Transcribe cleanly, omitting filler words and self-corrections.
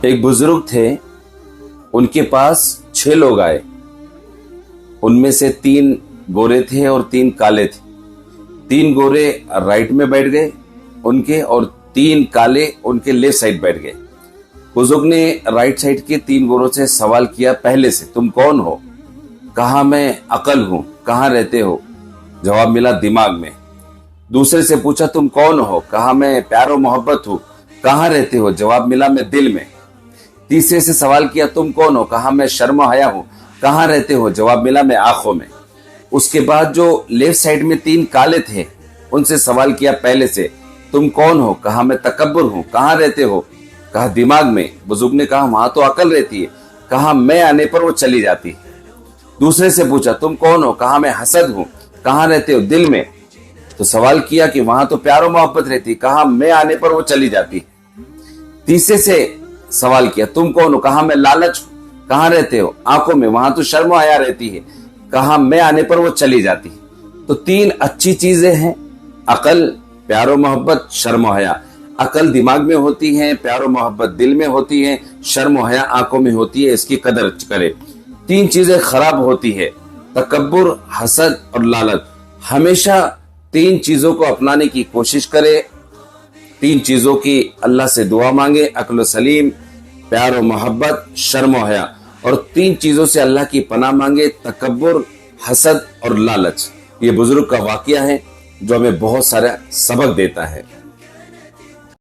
ایک بزرگ تھے, ان کے پاس 6 لوگ آئے. ان میں سے 3 گورے تھے اور 3 کالے تھے. 3 گورے رائٹ میں بیٹھ گئے ان کے, اور 3 کالے ان کے لیفٹ سائڈ بیٹھ گئے. بزرگ نے رائٹ سائڈ کے 3 گوروں سے سوال کیا پہلے سے, تم کون ہو؟ کہا میں عقل ہوں. کہاں رہتے ہو؟ جواب ملا دماغ میں. دوسرے سے پوچھا تم کون ہو؟ کہا میں پیار و محبت ہوں. کہاں رہتے ہو؟ جواب ملا میں دل میں. تیسرے سے سوال کیا تم کون ہو؟ کہا میں شرم و حیا ہوں. کہاں رہتے ہو؟ جواب ملا میں آنکھوں میں. اس کے بعد جو لیفٹ سائڈ میں 3 کالے تھے ان سے سوال کیا پہلے سے, تم کون ہو؟ کہا میں تکبر ہوں. کہاں رہتے ہو؟ کہا دماغ میں. بزرگ نے کہا وہاں تو عقل رہتی ہے. کہا میں آنے پر وہ چلی جاتی. دوسرے سے پوچھا تم کون ہو؟ کہا میں حسد ہوں. کہاں رہتے ہو؟ دل میں. تو سوال کیا کہ وہاں تو پیار و محبت رہتی. کہا میں آنے پر وہ چلی جاتی. تیسرے سے سوال کیا تم کون ہو؟ کہا میں لالچ ہوں. کہاں رہتے ہو؟ آنکھوں میں. وہاں تو شرم و حیا رہتی ہے. کہا میں آنے پر وہ چلی جاتی. تو 3 اچھی چیزیں ہیں, عقل, پیار و محبت, شرم و حیا. عقل دماغ میں ہوتی ہے, پیار و محبت دل میں ہوتی ہے, شرم و حیا آنکھوں میں ہوتی ہے. اس کی قدر کرے. 3 چیزیں خراب ہوتی ہے, تکبر, حسد اور لالچ. ہمیشہ 3 چیزوں کو اپنانے کی کوشش کرے. 3 چیزوں کی اللہ سے دعا مانگے, عقل و سلیم, پیار و محبت, شرم و حیا. اور 3 چیزوں سے اللہ کی پناہ مانگے, تکبر, حسد اور لالچ. یہ بزرگ کا واقعہ ہے جو ہمیں بہت سارا سبق دیتا ہے.